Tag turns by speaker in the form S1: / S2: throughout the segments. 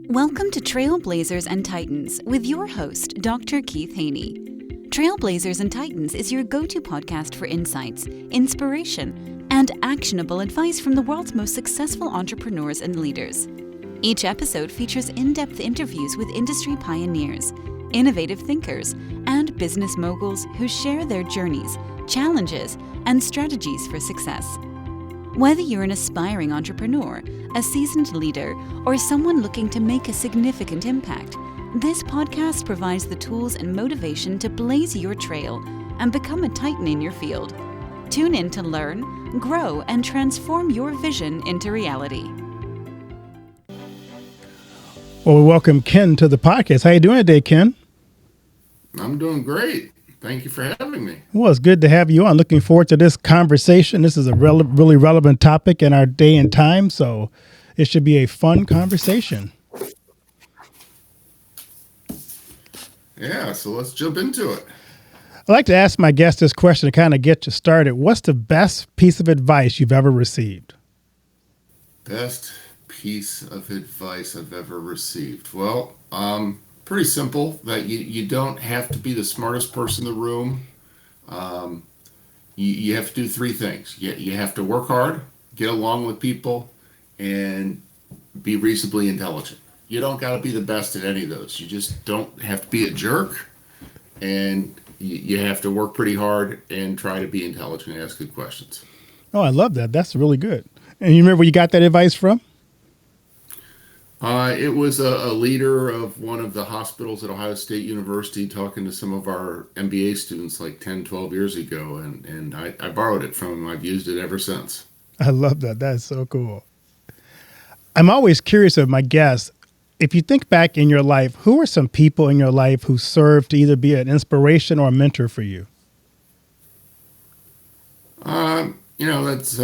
S1: Welcome to Trailblazers and Titans with your host, Dr. Keith Haney. Trailblazers and Titans is your go-to podcast for insights, inspiration, and actionable advice from the world's most successful entrepreneurs and leaders. Each episode features in-depth interviews with industry pioneers, innovative thinkers, and business moguls who share their journeys, challenges, and strategies for success. Whether you're an aspiring entrepreneur, a seasoned leader, or someone looking to make a significant impact, this podcast provides the tools and motivation to blaze your trail and become a titan in your field. Tune in to learn, grow, and transform your vision into reality.
S2: Well, we welcome Ken to the podcast. How you doing today, Ken?
S3: I'm doing great. Thank you for having me.
S2: Well, it's good to have you on. Looking forward to this conversation. This is a really relevant topic in our day and time, so it should be a fun conversation.
S3: Yeah, so let's jump into it.
S2: I'd like to ask my guest this question to kind of get you started. What's the best piece of advice you've ever received?
S3: Best piece of advice I've ever received. Well, pretty simple, that you don't have to be the smartest person in the room. You have to do three things. You have to work hard, get along with people, and be reasonably intelligent. You don't got to be the best at any of those. You just don't have to be a jerk, and you have to work pretty hard and try to be intelligent and ask good questions.
S2: Oh, I love that. That's really good. And you remember where you got that advice from?
S3: It was a leader of one of the hospitals at Ohio State University talking to some of our MBA students like 10, 12 years ago, and I borrowed it from him. I've used it ever since.
S2: I love that. That's so cool. I'm always curious of my guests. If you think back in your life, who are some people in your life who served to either be an inspiration or a mentor for you?
S3: That's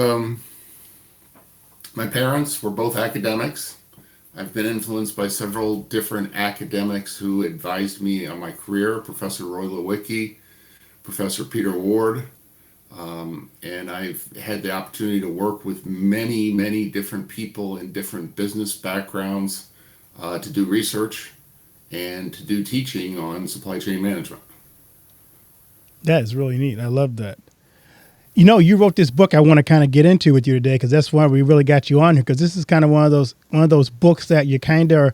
S3: my parents were both academics. I've been influenced by several different academics who advised me on my career, Professor Roy Lewicki, Professor Peter Ward, and I've had the opportunity to work with many, many different people in different business backgrounds to do research and to do teaching on supply chain management.
S2: That is really neat. I love that. You know, you wrote this book I want to kind of get into with you today, because that's why we really got you on here, because this is kind of one of those books that you kind of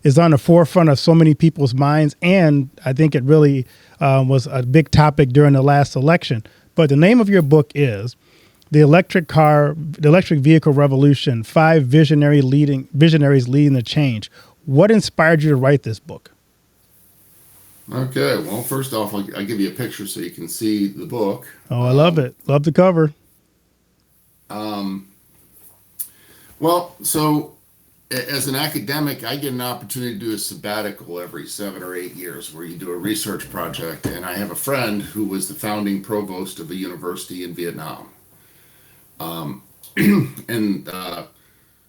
S2: is on the forefront of so many people's minds, and I think it really was a big topic during the last election. But the name of your book is The Electric Vehicle Revolution: 5 Visionaries Leading the Change. What inspired you to write this book?
S3: Okay, well, first off, I'll give you a picture so you can see the book.
S2: Oh, I love it. Love the cover.
S3: So as an academic, I get an opportunity to do a sabbatical every 7 or 8 years where you do a research project. And I have a friend who was the founding provost of a university in Vietnam.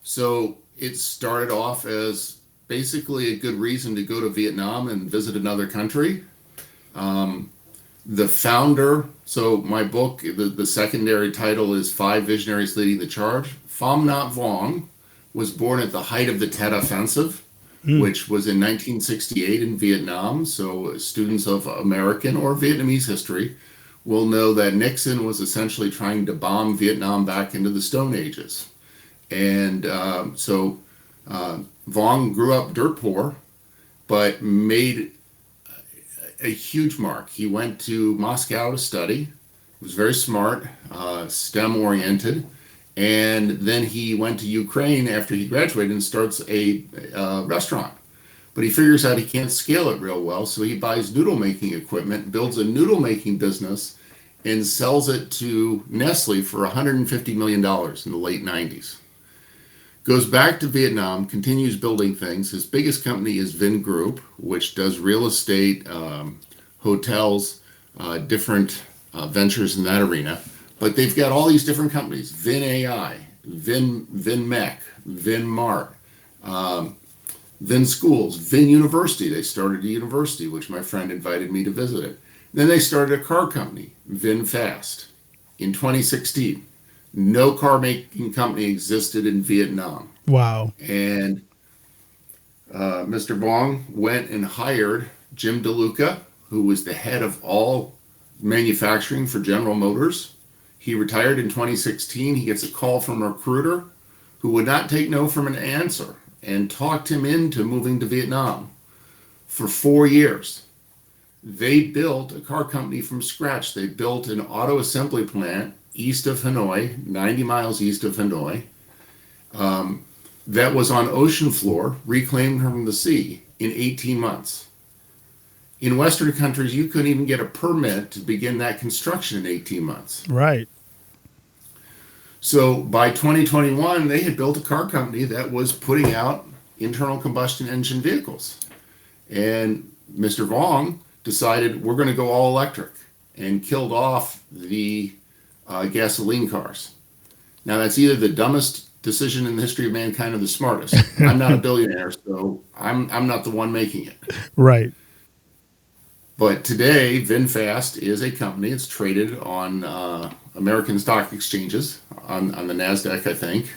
S3: So it started off as basically a good reason to go to Vietnam and visit another country. The founder, so my book, the secondary title is 5 Visionaries Leading the Change. Pham Nhat Vuong was born at the height of the Tet Offensive, which was in 1968 in Vietnam. So students of American or Vietnamese history will know that Nixon was essentially trying to bomb Vietnam back into the Stone Ages. And Vuong grew up dirt poor, but made a huge mark. He went to Moscow to study, was very smart, STEM-oriented, and then he went to Ukraine after he graduated and starts a restaurant. But he figures out he can't scale it real well, so he buys noodle-making equipment, builds a noodle-making business, and sells it to Nestle for $150 million in the late 90s. Goes back to Vietnam, continues building things. His biggest company is Vin Group, which does real estate, hotels, different ventures in that arena. But they've got all these different companies: Vin AI, Vin Mech, Vin Mart, Vin Schools, Vin University. They started a university, which my friend invited me to visit it. Then they started a car company, Vin Fast, in 2016. No car making company existed in Vietnam.
S2: Wow.
S3: And Mr. Vong went and hired Jim DeLuca, who was the head of all manufacturing for General Motors. He retired in 2016. He gets a call from a recruiter who would not take no from an answer and talked him into moving to Vietnam for 4 years. They built a car company from scratch. They built an auto assembly plant east of Hanoi, 90 miles east of Hanoi, that was on ocean floor, reclaimed from the sea in 18 months. In Western countries, you couldn't even get a permit to begin that construction in 18 months.
S2: Right.
S3: So by 2021, they had built a car company that was putting out internal combustion engine vehicles. And Mr. Vong decided we're going to go all electric and killed off the gasoline cars. Now, that's either the dumbest decision in the history of mankind or the smartest. I'm not a billionaire, so I'm not the one making it.
S2: Right.
S3: But today, VinFast is a company. It's traded on American stock exchanges, on the NASDAQ, I think.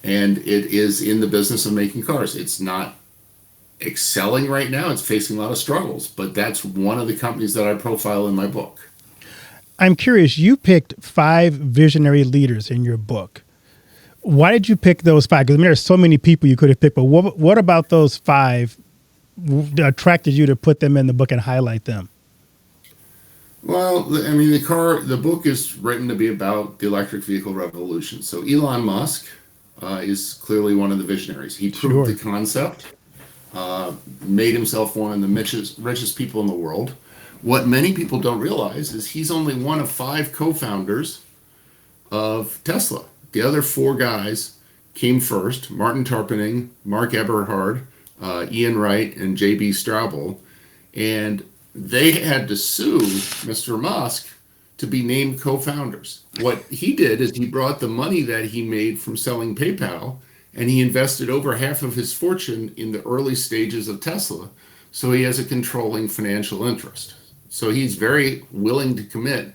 S3: And it is in the business of making cars. It's not excelling right now. It's facing a lot of struggles. But that's one of the companies that I profile in my book.
S2: I'm curious, you picked 5 visionary leaders in your book. Why did you pick those 5? Because I mean, there's so many people you could have picked, but what about those 5 attracted you to put them in the book and highlight them?
S3: Well, I mean, the book is written to be about the electric vehicle revolution. So Elon Musk is clearly one of the visionaries. He proved the concept, made himself one of the richest people in the world. What many people don't realize is he's only one of 5 co-founders of Tesla. The other 4 guys came first: Martin Tarpenning, Mark Eberhard, Ian Wright, and J.B. Straubel. And they had to sue Mr. Musk to be named co-founders. What he did is he brought the money that he made from selling PayPal, and he invested over half of his fortune in the early stages of Tesla. So he has a controlling financial interest. So he's very willing to commit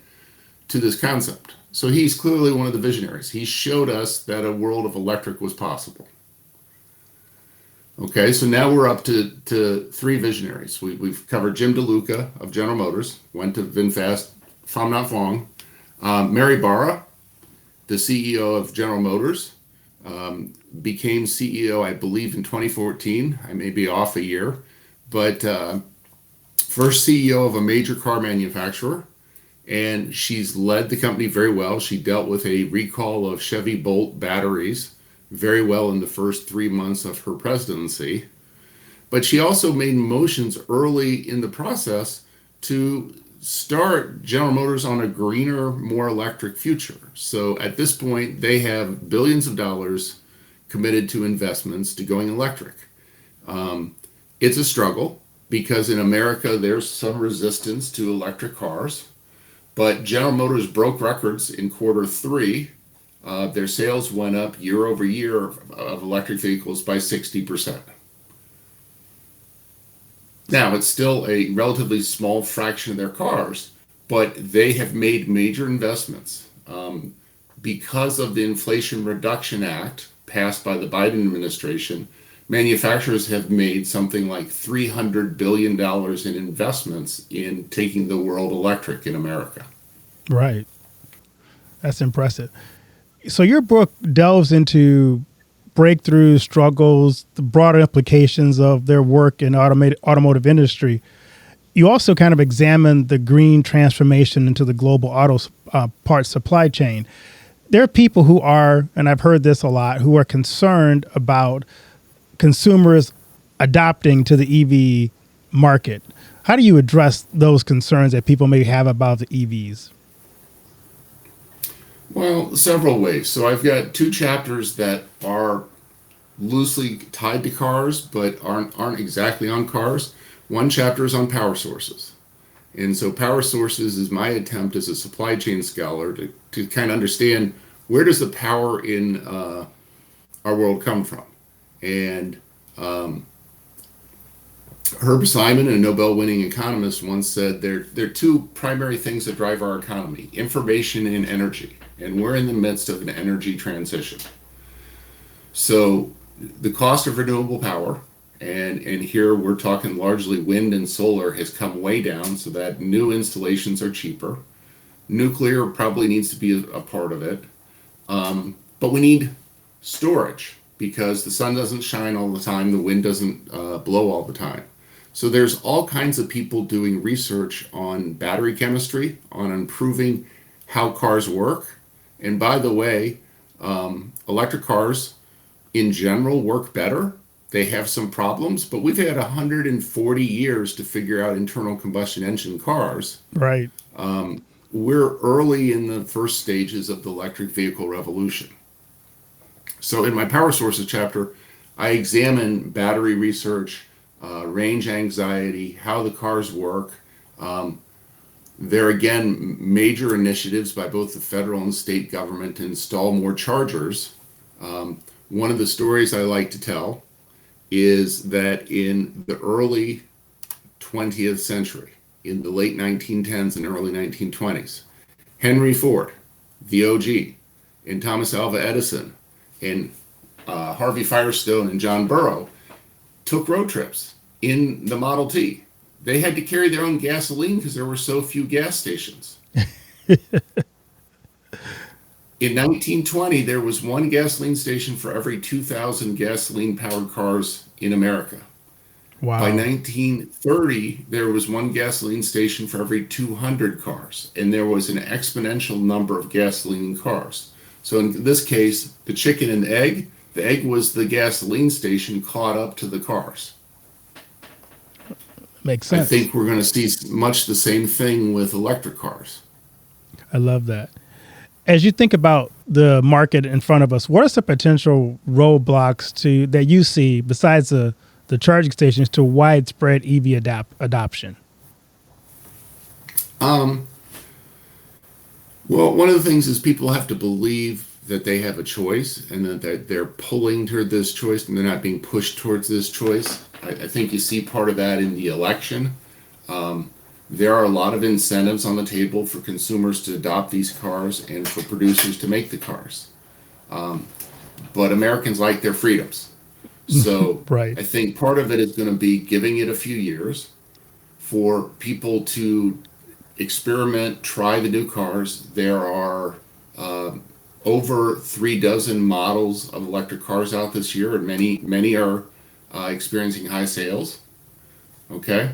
S3: to this concept. So he's clearly one of the visionaries. He showed us that a world of electric was possible. Okay, so now we're up to 3 visionaries. We've covered Jim DeLuca of General Motors, went to VinFast, Pham Nhat Vuong. Mary Barra, the CEO of General Motors, became CEO, I believe, in 2014. I may be off a year, but first CEO of a major car manufacturer. And she's led the company very well. She dealt with a recall of Chevy Bolt batteries very well in the first 3 months of her presidency. But she also made motions early in the process to start General Motors on a greener, more electric future. So at this point, they have billions of dollars committed to investments to going electric. It's a struggle because in America, there's some resistance to electric cars. But General Motors broke records in Q3. Their sales went up year over year of electric vehicles by 60%. Now, it's still a relatively small fraction of their cars, but they have made major investments. Because of the Inflation Reduction Act passed by the Biden administration, manufacturers have made something like $300 billion in investments in taking the world electric in America.
S2: Right. That's impressive. So your book delves into breakthroughs, struggles, the broader implications of their work in automotive industry. You also kind of examine the green transformation into the global auto parts supply chain. There are people who are, and I've heard this a lot, who are concerned about consumers adopting to the EV market. How do you address those concerns that people may have about the EVs?
S3: Well, several ways. So I've got 2 chapters that are loosely tied to cars, but aren't exactly on cars. One chapter is on power sources. And so power sources is my attempt as a supply chain scholar to kind of understand, where does the power in our world come from? And Herb Simon, a Nobel-winning economist, once said there are 2 primary things that drive our economy: information and energy. And we're in the midst of an energy transition. So the cost of renewable power And here we're talking largely wind and solar has come way down, so that new installations are cheaper. Nuclear probably needs to be a part of it. But we need storage because the sun doesn't shine all the time, the wind doesn't blow all the time. So there's all kinds of people doing research on battery chemistry, on improving how cars work. And by the way, electric cars in general work better. They have some problems, but we've had 140 years to figure out internal combustion engine cars.
S2: Right.
S3: We're early in the first stages of the electric vehicle revolution. So in my power sources chapter, I examine battery research, range anxiety, how the cars work. There are again major initiatives by both the federal and state government to install more chargers. One of the stories I like to tell is that in the early 20th century, in the late 1910s and early 1920s, Henry Ford, the OG, and Thomas Alva Edison, and Harvey Firestone and John Burroughs took road trips in the Model T. They had to carry their own gasoline because there were so few gas stations. In 1920, there was one gasoline station for every 2,000 gasoline-powered cars in America.
S2: Wow.
S3: By 1930, there was one gasoline station for every 200 cars, and there was an exponential number of gasoline cars. So in this case, the chicken and the egg was the gasoline station caught up to the cars.
S2: Makes sense.
S3: I think we're going to see much the same thing with electric cars.
S2: I love that. As you think about the market in front of us, what are some potential roadblocks that you see besides the charging stations to widespread EV adoption?
S3: Well, one of the things is people have to believe that they have a choice and that they're pulling toward this choice and they're not being pushed towards this choice. I think you see part of that in the election. There are a lot of incentives on the table for consumers to adopt these cars and for producers to make the cars. But Americans like their freedoms. So
S2: Right.
S3: I think part of it is going to be giving it a few years for people to experiment, try the new cars. There are over 36 models of electric cars out this year, and many are experiencing high sales. Okay.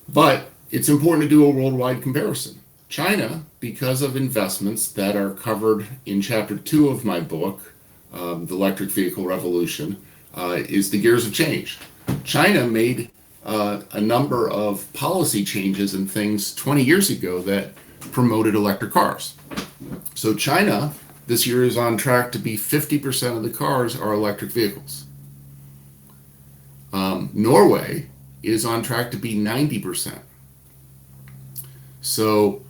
S3: But it's important to do a worldwide comparison. China, because of investments that are covered in chapter 2 of my book, The Electric Vehicle Revolution, is the gears of change. China made a number of policy changes and things 20 years ago that promoted electric cars. So China this year is on track to be 50% of the cars are electric vehicles. Norway is on track to be 90%. So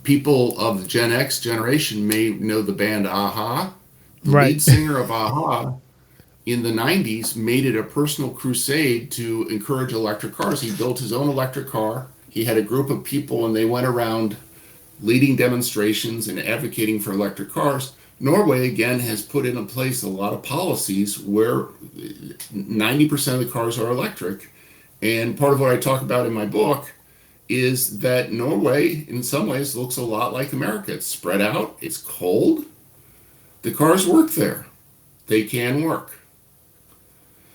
S3: people of the Gen X generation may know the band Aha. The
S2: Right.
S3: lead singer of Aha in the 90s made it a personal crusade to encourage electric cars. He built his own electric car. He had a group of people and they went around leading demonstrations and advocating for electric cars. Norway, again, has put in place a lot of policies where 90% of the cars are electric. And part of what I talk about in my book is that Norway, in some ways, looks a lot like America. It's spread out. It's cold. The cars work there. They can work.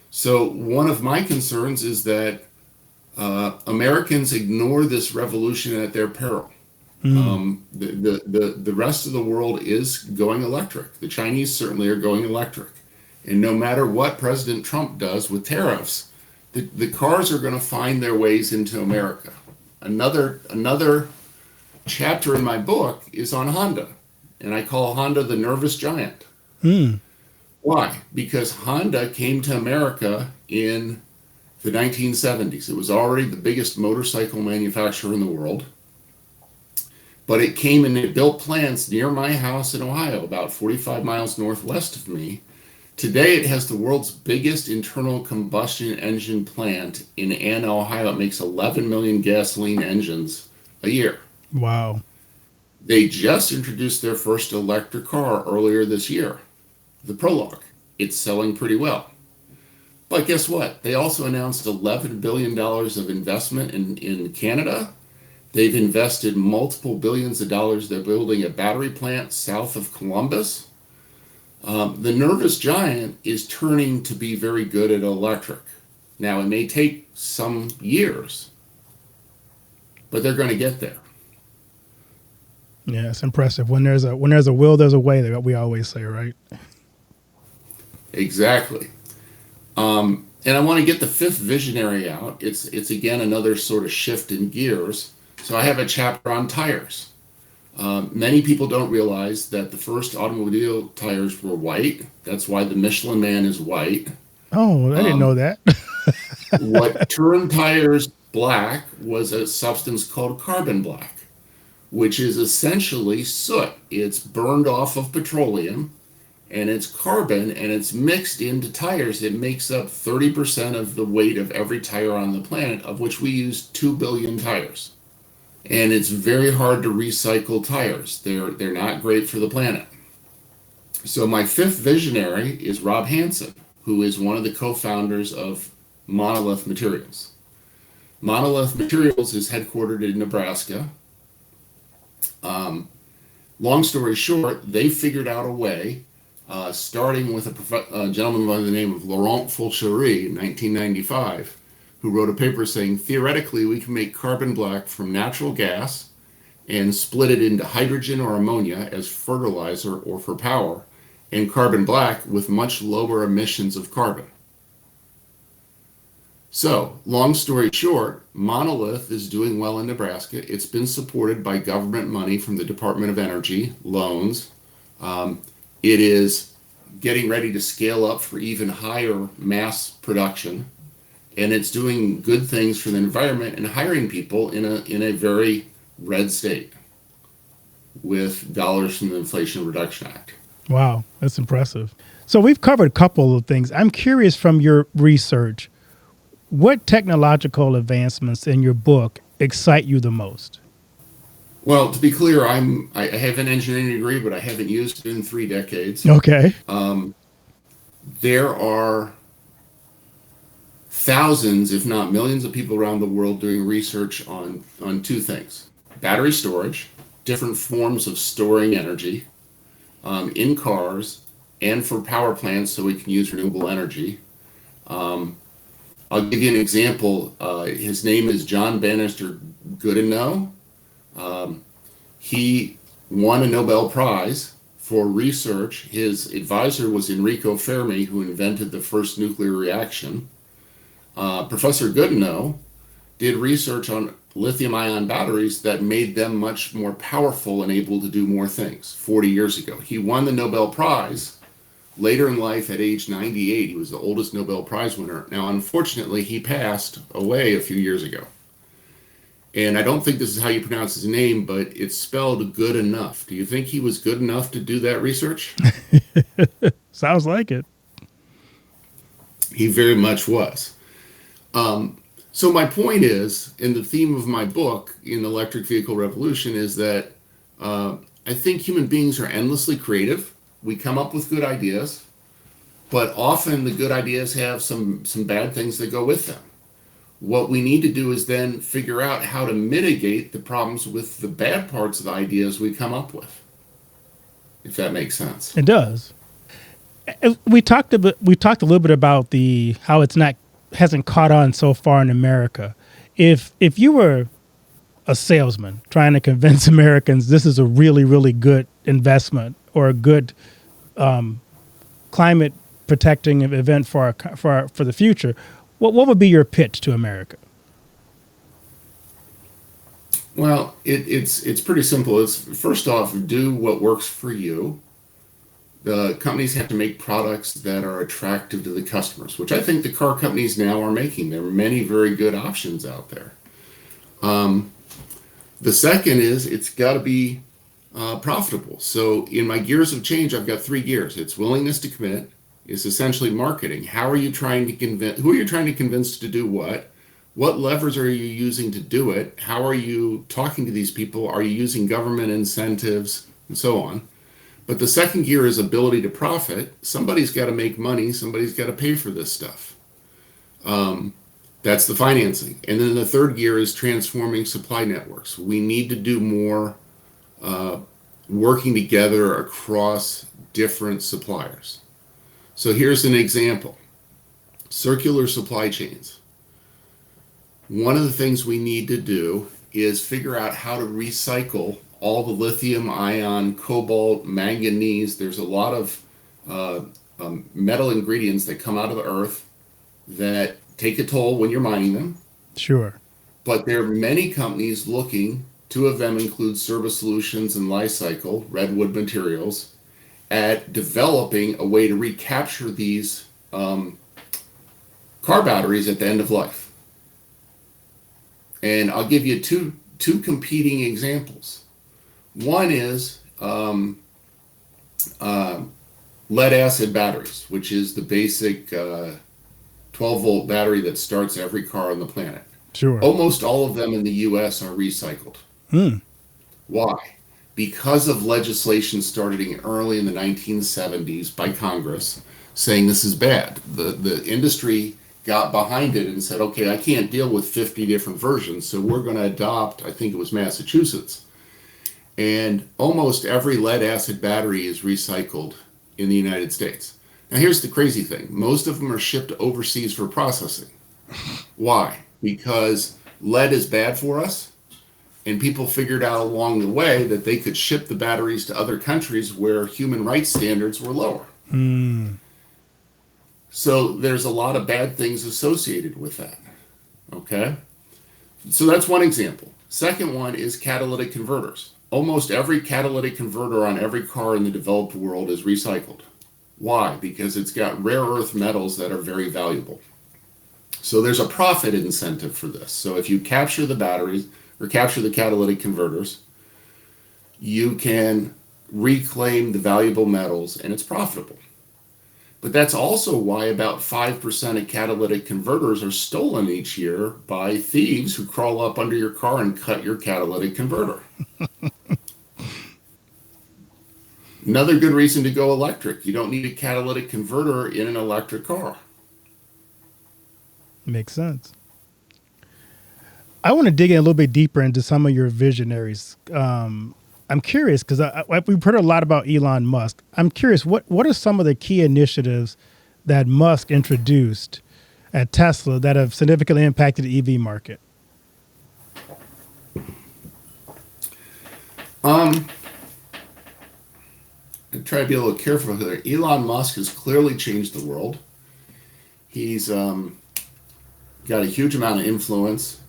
S3: So one of my concerns is that Americans ignore this revolution at their peril. The rest of the world is going electric. The Chinese certainly are going electric. And no matter what President Trump does with tariffs, the cars are going to find their ways into America. Another chapter in my book is on Honda, and I call Honda the nervous giant. Why? Because Honda came to America in the 1970s. It was already the biggest motorcycle manufacturer in the world. But it came and it built plants near my house in Ohio, about 45 miles northwest of me. Today, it has the world's biggest internal combustion engine plant in Anna, Ohio. It makes 11 million gasoline engines a year.
S2: Wow.
S3: They just introduced their first electric car earlier this year, the Prologue. It's selling pretty well. But guess what? They also announced $11 billion of investment in Canada. They've invested multiple billions of dollars. They're building a battery plant south of Columbus. The nervous giant is turning to be very good at electric. Now, it may take some years, but they're going to get there.
S2: Yeah, it's impressive. When there's a will, there's a way. That we always say, right?
S3: Exactly. And I want to get the fifth visionary out. It's again another sort of shift in gears. So I have a chapter on tires. Many people don't realize that the first automobile tires were white. That's why the Michelin Man is white.
S2: Oh, I didn't know that.
S3: What turned tires black was a substance called carbon black, which is essentially soot. It's burned off of petroleum, and it's carbon, and it's mixed into tires. It makes up 30% of the weight of every tire on the planet, of which we use 2 billion tires. And it's very hard to recycle tires. They're not great for the planet. So my fifth visionary is Rob Hansen, who is one of the co-founders of Monolith Materials. Monolith Materials is headquartered in Nebraska. Long story short, they figured out a way, starting with a gentleman by the name of Laurent Fulchery in 1995, who wrote a paper saying, theoretically, we can make carbon black from natural gas and split it into hydrogen or ammonia as fertilizer or for power, and carbon black with much lower emissions of carbon. So, long story short, Monolith is doing well in Nebraska. It's been supported by government money from the Department of Energy, loans. It is getting ready to scale up for even higher mass production. And it's doing good things for the environment and hiring people in a very red state with dollars from the Inflation Reduction Act.
S2: Wow, that's impressive. So we've covered a couple of things. I'm curious from your research, what technological advancements in your book excite you the most?
S3: Well, to be clear, I have an engineering degree, but I haven't used it in 3 decades.
S2: Okay.
S3: There are thousands, if not millions, of people around the world doing research on 2 things: battery storage, different forms of storing energy in cars, and for power plants so we can use renewable energy. I'll give you an example. His name is John Bannister Goodenough. He won a Nobel Prize for research. His advisor was Enrico Fermi, who invented the first nuclear reaction. Professor Goodenough did research on lithium-ion batteries that made them much more powerful and able to do more things 40 years ago. He won the Nobel Prize. Later in life, at age 98, he was the oldest Nobel Prize winner. Now, unfortunately, he passed away a few years ago. And I don't think this is how you pronounce his name, but it's spelled good enough. Do you think he was good enough to do that research?
S2: Sounds like it.
S3: He very much was. So my point is, and the theme of my book, in Electric Vehicle Revolution, is that I think human beings are endlessly creative. We come up with good ideas, but often the good ideas have some bad things that go with them. What we need to do is then figure out how to mitigate the problems with the bad parts of the ideas we come up with, if that makes sense.
S2: It does. We talked a little bit about how hasn't caught on so far in America. If you were a salesman trying to convince Americans this is a really, really good investment or a good climate protecting event for the future, what would be your pitch to America?
S3: Well, it's pretty simple. It's, first off, do what works for you. The companies have to make products that are attractive to the customers, which I think the car companies now are making. There are many very good options out there. The second is it's got to be profitable. So in my gears of change, I've got 3 gears. It's willingness to commit. It's essentially marketing. How are you trying to convince? Who are you trying to convince to do what? What levers are you using to do it? How are you talking to these people? Are you using government incentives and so on? But the second gear is ability to profit. Somebody's got to make money. Somebody's got to pay for this stuff. That's the financing. And then the third gear is transforming supply networks. We need to do more working together across different suppliers. So here's an example. Circular supply chains. One of the things we need to do is figure out how to recycle all the lithium ion, cobalt, manganese. There's a lot of metal ingredients that come out of the earth that take a toll when you're mining them.
S2: Sure.
S3: But there are many companies looking, two of them include Service Solutions and Lifecycle, Redwood Materials, at developing a way to recapture these car batteries at the end of life. And I'll give you two competing examples. One is lead acid batteries, which is the basic 12-volt battery that starts every car on the planet.
S2: Sure.
S3: Almost all of them in the U.S. are recycled. Why? Because of legislation starting early in the 1970s by Congress saying this is bad. The industry got behind it and said, okay, I can't deal with 50 different versions, so we're going to adopt, I think it was Massachusetts. And almost every lead acid battery is recycled in the United States. Now here's the crazy thing. Most of them are shipped overseas for processing. Why? Because lead is bad for us, and people figured out along the way that they could ship the batteries to other countries where human rights standards were lower. So there's a lot of bad things associated with that. Okay? So that's one example. Second one is catalytic converters. Almost every catalytic converter on every car in the developed world is recycled. Why? Because it's got rare earth metals that are very valuable. So there's a profit incentive for this. So if you capture the batteries or capture the catalytic converters, you can reclaim the valuable metals and it's profitable. But that's also why about 5% of catalytic converters are stolen each year by thieves who crawl up under your car and cut your catalytic converter. Another good reason to go electric. You don't need a catalytic converter in an electric car.
S2: Makes sense. I want to dig in a little bit deeper into some of your visionaries. I'm curious because we've heard a lot about Elon Musk. I'm curious, what are some of the key initiatives that Musk introduced at Tesla that have significantly impacted the EV market?
S3: I try to be a little careful here. Elon Musk has clearly changed the world. He's got a huge amount of influence.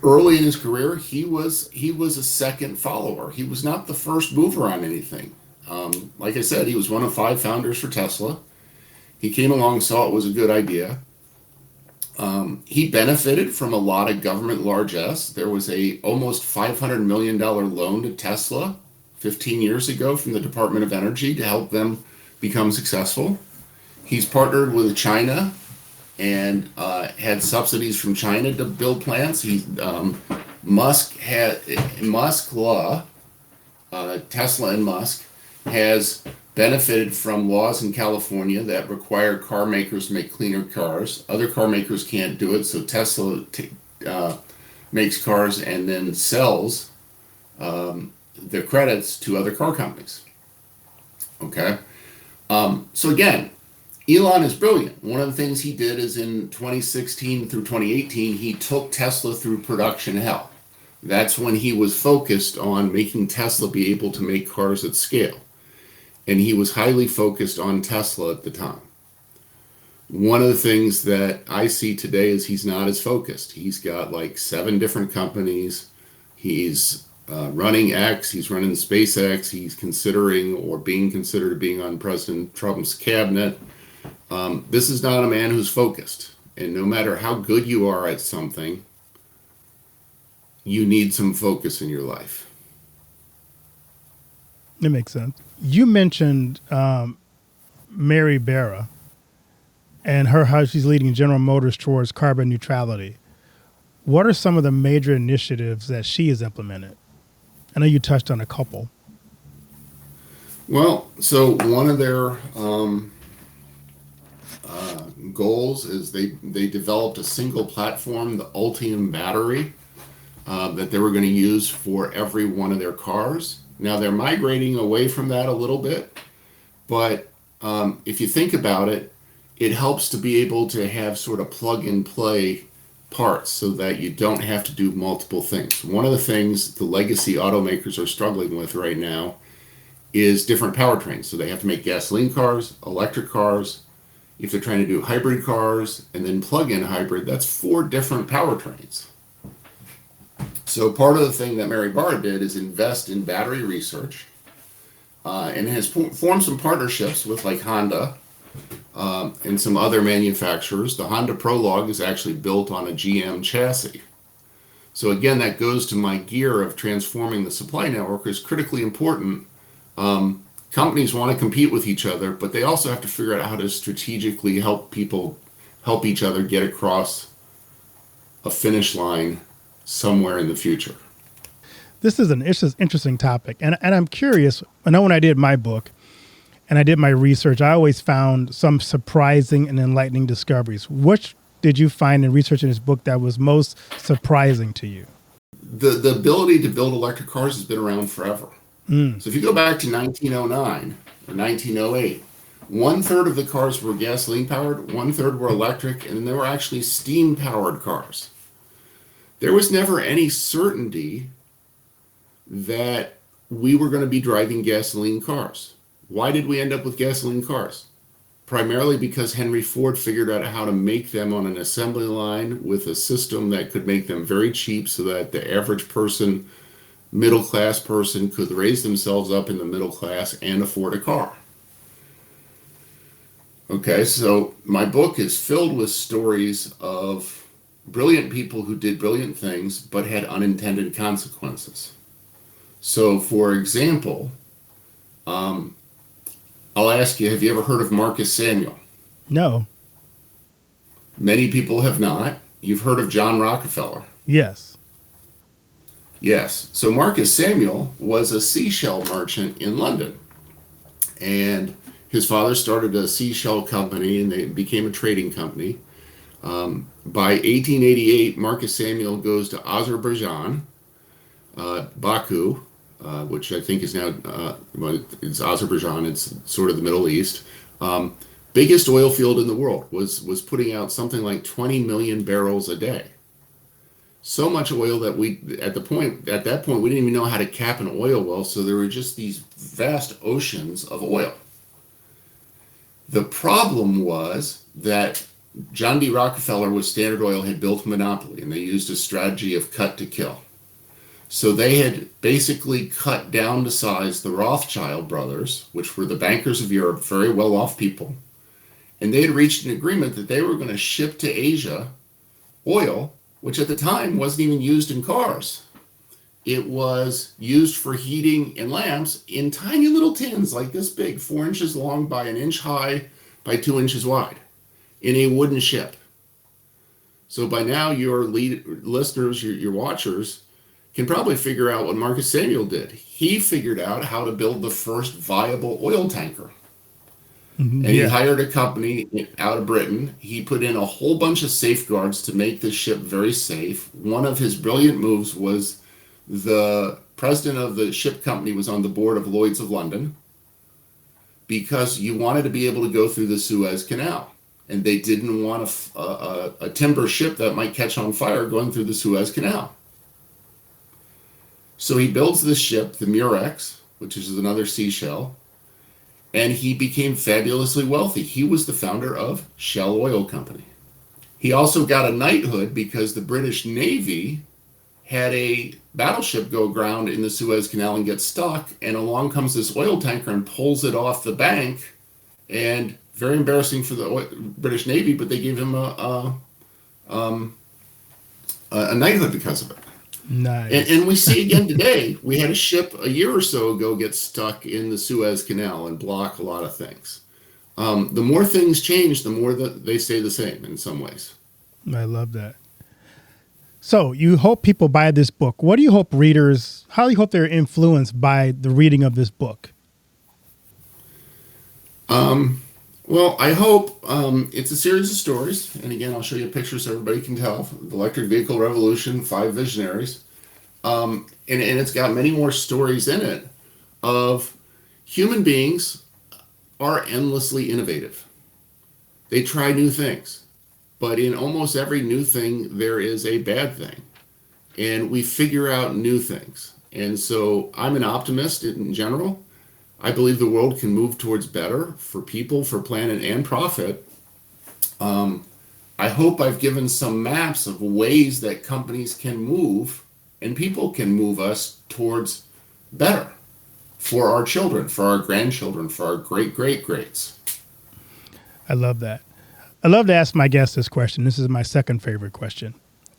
S3: Early in his career, he was a second follower. He was not the first mover on anything. Like I said, he was one of 5 founders for Tesla. He came along, saw it was a good idea. He benefited from a lot of government largesse. There was a almost $500 million loan to Tesla 15 years ago from the Department of Energy to help them become successful. He's partnered with China and had subsidies from China to build plants. Tesla and Musk has benefited from laws in California that require car makers to make cleaner cars. Other car makers can't do it, so Tesla makes cars and then sells the credits to other car companies. Okay? So again, Elon is brilliant. One of the things he did is in 2016 through 2018, he took Tesla through production hell. That's when he was focused on making Tesla be able to make cars at scale. And he was highly focused on Tesla at the time. One of the things that I see today is he's not as focused. He's got like 7 different companies. He's running X, he's running SpaceX, he's considering or being considered being on President Trump's cabinet. This is not a man who's focused. And no matter how good you are at something, you need some focus in your life.
S2: That makes sense. You mentioned Mary Barra and how she's leading General Motors towards carbon neutrality. What are some of the major initiatives that she has implemented? I know you touched on a couple.
S3: Well, so one of their goals is they developed a single platform, the Ultium battery, that they were going to use for every one of their cars. Now they're migrating away from that a little bit, but if you think about it, it helps to be able to have sort of plug and play parts so that you don't have to do multiple things. One of the things the legacy automakers are struggling with right now is different powertrains. So they have to make gasoline cars, electric cars. If they're trying to do hybrid cars and then plug-in hybrid, that's 4 different powertrains. So part of the thing that Mary Barra did is invest in battery research, and has formed some partnerships with like Honda and some other manufacturers. The Honda Prologue is actually built on a GM chassis. So again, that goes to my gear of transforming the supply network is critically important. Companies want to compete with each other, but they also have to figure out how to strategically help each other get across a finish line somewhere in the future.
S2: This is an interesting topic. And I'm curious, I know when I did my book and I did my research, I always found some surprising and enlightening discoveries. Which did you find in researching this book that was most surprising to you?
S3: The ability to build electric cars has been around forever. So if you go back to 1909 or 1908, 1/3 of the cars were gasoline powered, 1/3 were electric, and there were actually steam powered cars. There was never any certainty that we were going to be driving gasoline cars. Why did we end up with gasoline cars? Primarily because Henry Ford figured out how to make them on an assembly line with a system that could make them very cheap so that the average person, middle class person, could raise themselves up in the middle class and afford a car. Okay, so my book is filled with stories of brilliant people who did brilliant things but had unintended consequences. So, for example, I'll ask you, have you ever heard of Marcus Samuel?
S2: No.
S3: Many people have not. You've heard of John Rockefeller?
S2: Yes.
S3: Yes. So Marcus Samuel was a seashell merchant in London. And his father started a seashell company and they became a trading company. By 1888, Marcus Samuel goes to Azerbaijan, Baku, which I think is now, it's Azerbaijan, it's sort of the Middle East. Biggest oil field in the world, was putting out something like 20 million barrels a day. So much oil that at that point, we didn't even know how to cap an oil well, so there were just these vast oceans of oil. The problem was that John D. Rockefeller with Standard Oil had built a monopoly, and they used a strategy of cut to kill. So they had basically cut down to size the Rothschild brothers, which were the bankers of Europe, very well-off people, and they had reached an agreement that they were going to ship to Asia oil, which at the time wasn't even used in cars. It was used for heating and lamps in tiny little tins like this big, 4 inches long by 1 inch high by 2 inches wide, in a wooden ship. So by now your listeners, your watchers, can probably figure out what Marcus Samuel did. He figured out how to build the first viable oil tanker. And he hired a company out of Britain. He put in a whole bunch of safeguards to make this ship very safe. One of his brilliant moves was the president of the ship company was on the board of Lloyd's of London because you wanted to be able to go through the Suez Canal. And they didn't want a timber ship that might catch on fire going through the Suez Canal. So he builds this ship, the Murex, which is another seashell, and he became fabulously wealthy. He was the founder of Shell Oil Company. He also got a knighthood because the British Navy had a battleship go aground in the Suez Canal and get stuck, and along comes this oil tanker and pulls it off the bank, and very embarrassing for the British Navy, but they gave him a knighthood because of it.
S2: Nice.
S3: And we see again today, we had a ship a year or so ago get stuck in the Suez Canal and block a lot of things. The more things change, the more that they stay the same in some ways.
S2: I love that. So you hope people buy this book. What do you hope readers, how do you hope they're influenced by the reading of this book?
S3: Well, I hope it's a series of stories. And again, I'll show you a picture so everybody can tell. The Electric Vehicle Revolution, 5 Visionaries. And it's got many more stories in it of human beings are endlessly innovative. They try new things. But in almost every new thing, there is a bad thing. And we figure out new things. And so I'm an optimist in general. I believe the world can move towards better for people, for planet, and profit. I hope I've given some maps of ways that companies can move and people can move us towards better for our children, for our grandchildren, for our great-great-greats.
S2: I love that. I love to ask my guests this question. This is my second favorite question.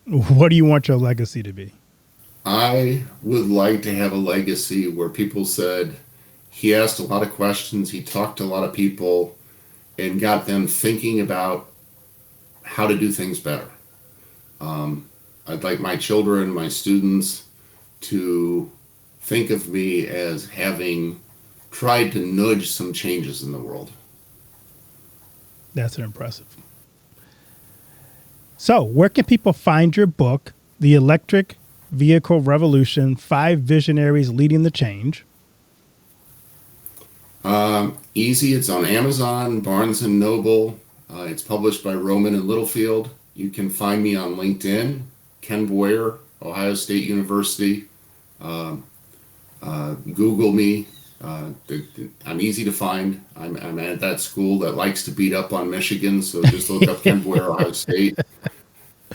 S2: What do you want your legacy to be?
S3: I would like to have a legacy where people said he asked a lot of questions, he talked to a lot of people, and got them thinking about how to do things better. I'd like my children, my students, to think of me as having tried to nudge some changes in the world.
S2: That's impressive. So, where can people find your book, The Electric Vehicle Revolution, 5 Visionaries Leading the Change?
S3: Easy. It's on Amazon, Barnes & Noble. It's published by Rowman and Littlefield. You can find me on LinkedIn, Ken Boyer, Ohio State University. Google me. I'm easy to find. I'm at that school that likes to beat up on Michigan, so just look up Ken Boyer, Ohio State,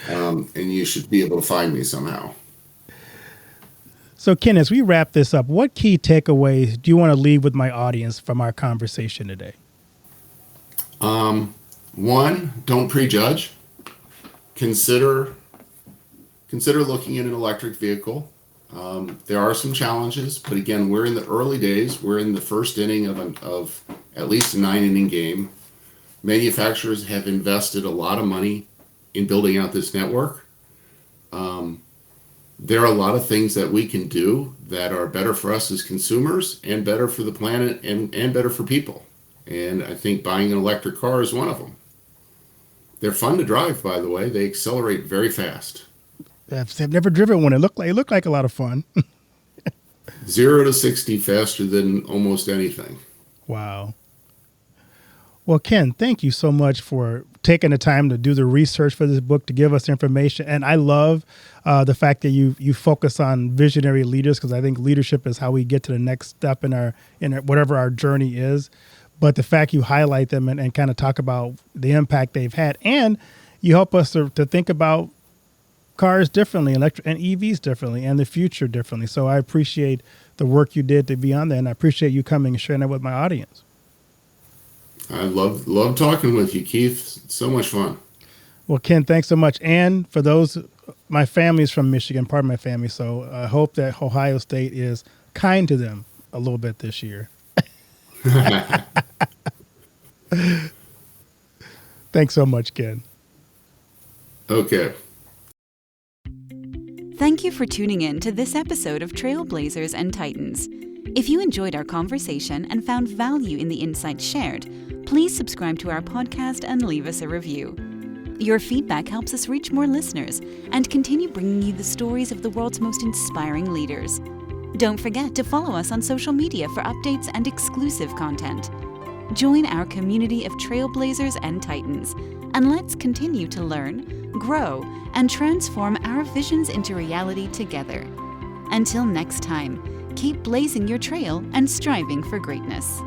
S3: and you should be able to find me somehow.
S2: So, Ken, as we wrap this up, what key takeaways do you want to leave with my audience from our conversation today?
S3: One, don't prejudge. Consider looking at an electric vehicle. There are some challenges, but again, we're in the early days. We're in the first inning of at least a 9-inning game. Manufacturers have invested a lot of money in building out this network. There are a lot of things that we can do that are better for us as consumers and better for the planet and better for people. And I think buying an electric car is one of them. They're fun to drive, by the way. They accelerate very fast.
S2: I've never driven one. It looked like a lot of fun.
S3: 0 to 60 faster than almost anything.
S2: Wow. Well, Ken, thank you so much for taking the time to do the research for this book, to give us information. And I love the fact that you focus on visionary leaders, because I think leadership is how we get to the next step in our whatever our journey is. But the fact you highlight them and kind of talk about the impact they've had, and you help us to think about cars differently, electric and EVs differently, and the future differently. So I appreciate the work you did to be on there, and I appreciate you coming and sharing that with my audience.
S3: I love talking with you, Keith. It's so much fun.
S2: Well, Ken, thanks so much. And for those, my family's from Michigan, part of my family, so I hope that Ohio State is kind to them a little bit this year. Thanks so much, Ken.
S3: Okay.
S1: Thank you for tuning in to this episode of Trailblazers and Titans. If you enjoyed our conversation and found value in the insights shared, please subscribe to our podcast and leave us a review. Your feedback helps us reach more listeners and continue bringing you the stories of the world's most inspiring leaders. Don't forget to follow us on social media for updates and exclusive content. Join our community of Trailblazers and Titans, and let's continue to learn, grow, and transform our visions into reality together. Until next time, keep blazing your trail and striving for greatness.